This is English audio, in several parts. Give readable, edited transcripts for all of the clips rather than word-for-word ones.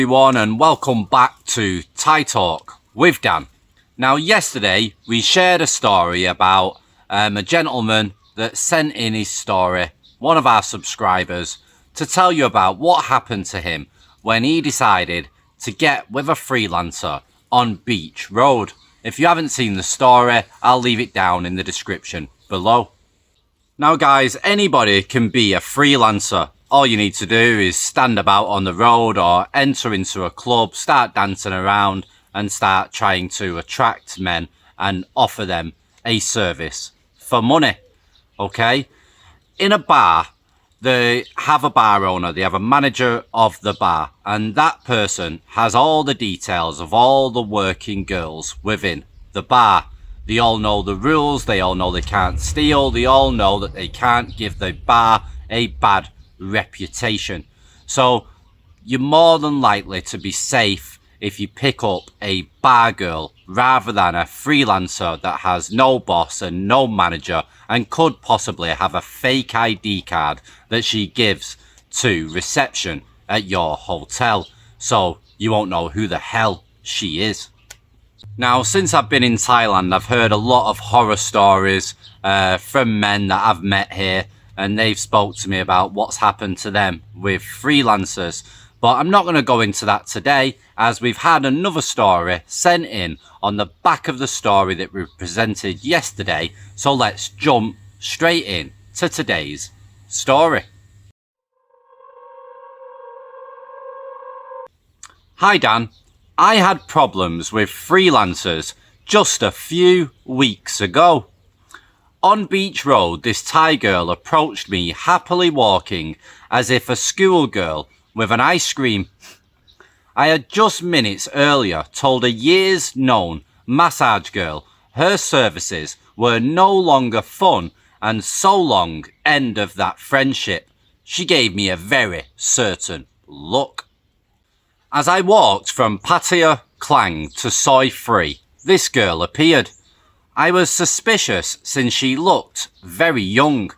Everyone, and welcome back to Thai Talk with Dan. Now, yesterday we shared a story about a gentleman that sent in his story, one of our subscribers, to tell you about what happened to him when he decided to get with a freelancer on Beach Road. If you haven't seen the story, I'll leave it down in the description below. Now guys, anybody can be a freelancer. All you need to do is stand about on the road or enter into a club, start dancing around and start trying to attract men and offer them a service for money. Okay? In a bar, they have a bar owner, they have a manager of the bar, and that person has all the details of all the working girls within the bar. They all know the rules, they all know they can't steal, they all know that they can't give the bar a bad reputation. So you're more than likely to be safe if you pick up a bar girl rather than a freelancer that has no boss and no manager and could possibly have a fake ID card that she gives to reception at your hotel, so you won't know who the hell she is. Now, since I've been in Thailand, I've heard a lot of horror stories from men that I've met here, and they've spoke to me about what's happened to them with freelancers. But I'm not going to go into that today, as we've had another story sent in on the back of the story that we presented yesterday. So let's jump straight in to today's story. Hi Dan, I had problems with freelancers just a few weeks ago. On Beach Road, this Thai girl approached me happily walking as if a schoolgirl with an ice cream. I had just minutes earlier told a years known massage girl her services were no longer fun, and so long end of that friendship. She gave me a very certain look. As I walked from Pattaya Klang to Soi Free, this girl appeared. I was suspicious since she looked very young.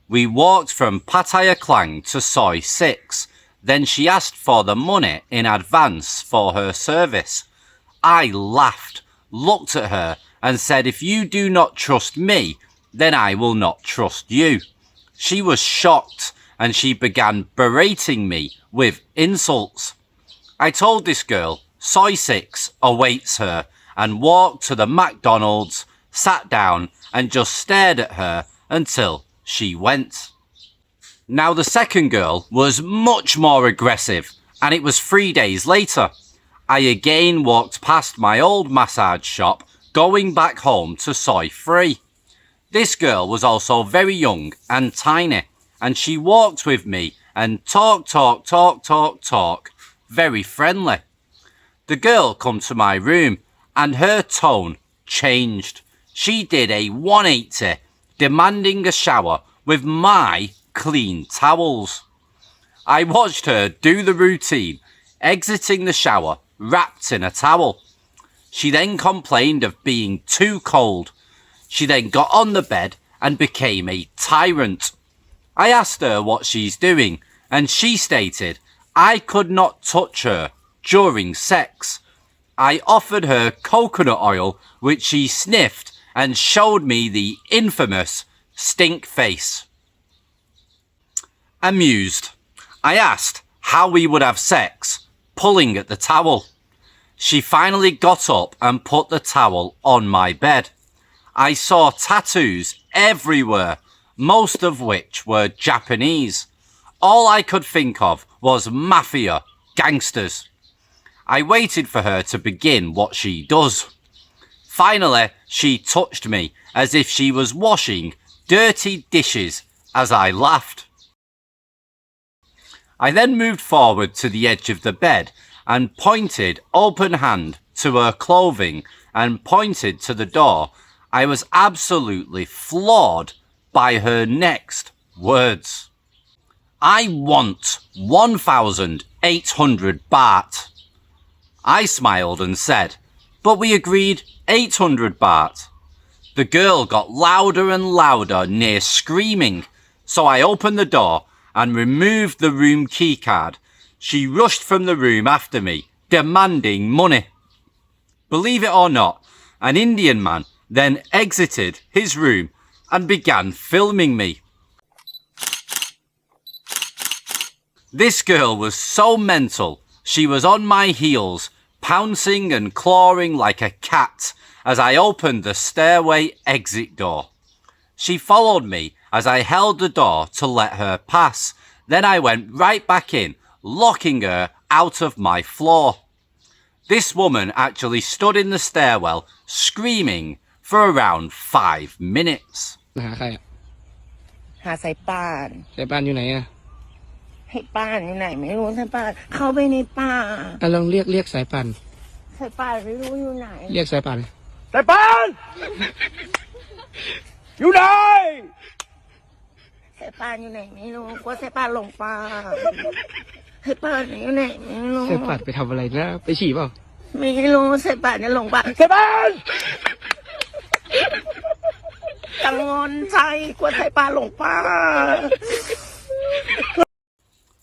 We walked from Pattaya Klang to Soi 6. Then she asked for the money in advance for her service. I laughed, looked at her and said, if you do not trust me, then I will not trust you. She was shocked and she began berating me with insults. I told this girl Soi 6 awaits her and walked to the McDonald's, sat down and just stared at her until she went. Now the second girl was much more aggressive, and it was 3 days later. I again walked past my old massage shop going back home to Soi Free. This girl was also very young and tiny, and she walked with me and talk, very friendly. The girl come to my room and her tone changed. She did a 180, demanding a shower with my clean towels. I watched her do the routine, exiting the shower wrapped in a towel. She then complained of being too cold. She then got on the bed and became a tyrant. I asked her what she's doing, and she stated I could not touch her during sex. I offered her coconut oil, which she sniffed and showed me the infamous stink face. Amused, I asked how we would have sex, pulling at the towel. She finally got up and put the towel on my bed. I saw tattoos everywhere, most of which were Japanese. All I could think of was mafia, gangsters. I waited for her to begin what she does. Finally, she touched me as if she was washing dirty dishes as I laughed. I then moved forward to the edge of the bed and pointed open hand to her clothing and pointed to the door. I was absolutely floored by her next words. I want 1,800 baht. I smiled and said, but we agreed 800 baht. The girl got louder and louder, near screaming, so I opened the door and removed the room keycard. she rushed from the room after me, demanding money. Believe it or not, an Indian man then exited his room and began filming me. This girl was so mental, she was on my heels, pouncing and clawing like a cat as I opened the stairway exit door. She followed me as I held the door to let her pass. Then I went right back in, locking her out of my floor. This woman actually stood in the stairwell screaming for around 5 minutes. หาใครอ่ะ หาสายป่าน สายปานอยู่ไหนอ่ะ ให้ป่านอยู่ไหนไม่รู้สายป่านเข้าไปในป่า อ่ะลองเรียกสายปาน สายป่านไม่รู้อยู่ไหน เรียกสายปาน สายปานอยู่ไหน สายป่านอยู่ไหนไม่รู้กลัวสายป่านหลงป่าสายป่านอยู่ไหนไม่รู้ สายปานไปทำอะไรนะไปฉี่เปล่า ไม่รู้สายป่านจะหลงป่า สายปาน กังวลใจกลัวสายป่านหลงป่า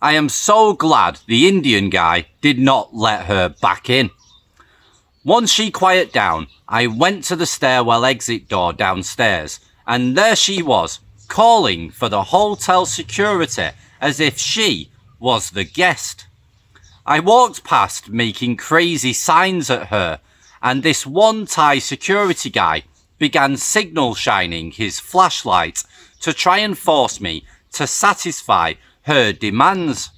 I am so glad the Indian guy did not let her back in. Once she quieted down, I went to the stairwell exit door downstairs, and there she was, calling for the hotel security as if she was the guest. I walked past making crazy signs at her, and this one Thai security guy began signal shining his flashlight to try and force me to satisfy her demands.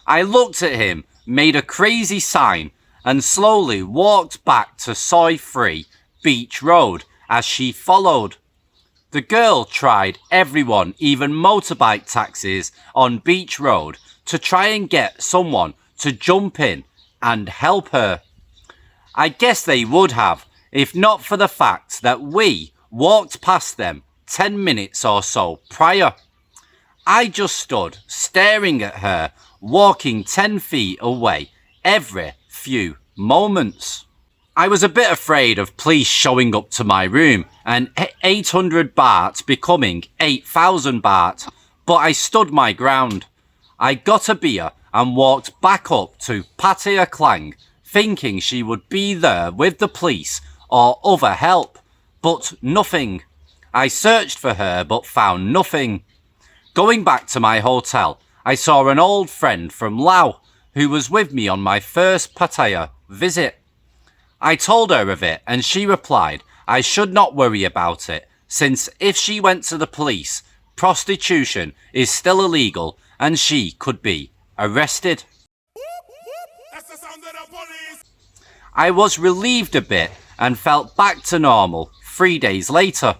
I looked at him, made a crazy sign, and slowly walked back to Soy Free Beach Road as she followed. The girl tried everyone, even motorbike taxis on Beach Road, to try and get someone to jump in and help her. I guess they would have, if not for the fact that we walked past them 10 minutes or so prior. I just stood staring at her, walking 10 feet away every few moments. I was a bit afraid of police showing up to my room and 800 baht becoming 8,000 baht, but I stood my ground. I got a beer and walked back up to Pattaya Klang, thinking she would be there with the police or other help, but nothing. I searched for her but found nothing. Going back to my hotel, I saw an old friend from Laos who was with me on my first Pattaya visit. I told her of it and she replied I should not worry about it, since if she went to the police, prostitution is still illegal and she could be arrested. I was relieved a bit and felt back to normal 3 days later.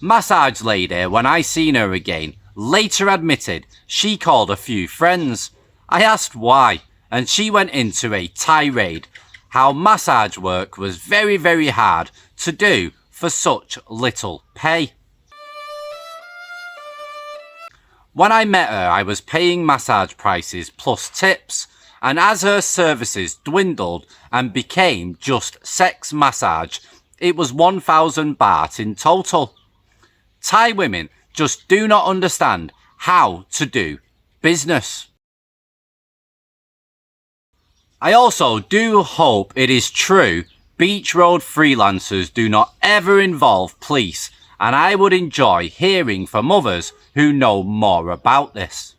Massage lady, when I seen her again, later admitted she called a few friends. I asked why, and she went into a tirade how massage work was very, very hard to do for such little pay. When I met her, I was paying massage prices plus tips, and as her services dwindled and became just sex massage, it was 1,000 baht in total. Thai women just do not understand how to do business. I also do hope it is true Beach Road freelancers do not ever involve police, and I would enjoy hearing from others who know more about this.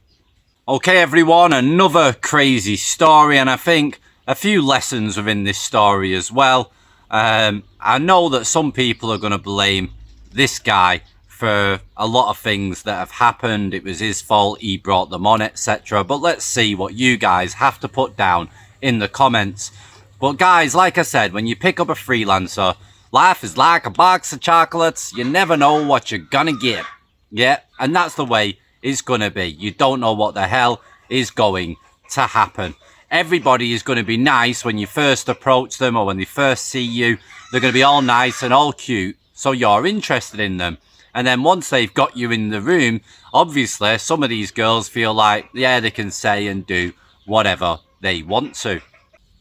Okay everyone, another crazy story, and I think a few lessons within this story as well. I know that some people are going to blame this guy for a lot of things that have happened. It was his fault, he brought them on, etc. But let's see what you guys have to put down in the comments. But guys, like I said, when you pick up a freelancer, life is like a box of chocolates. You never know what you're gonna get. Yeah, and that's the way it's gonna be. You don't know what the hell is going to happen. Everybody is going to be nice when you first approach them or when they first see you. They're going to be all nice and all cute, so you're interested in them. And then once they've got you in the room, obviously some of these girls feel like, yeah, they can say and do whatever they want to.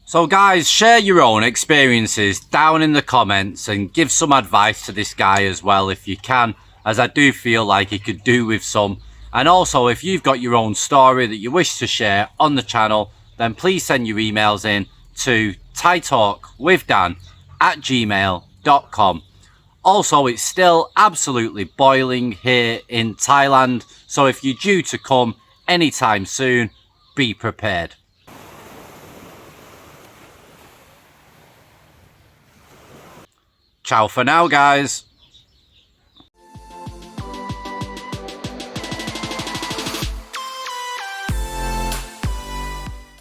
So guys, share your own experiences down in the comments and give some advice to this guy as well if you can, as I do feel like he could do with some And also, if you've got your own story that you wish to share on the channel, then please send your emails in to thaitalkwithdan@gmail.com. Also, it's still absolutely boiling here in Thailand, so if you're due to come anytime soon, be prepared. Ciao for now, guys.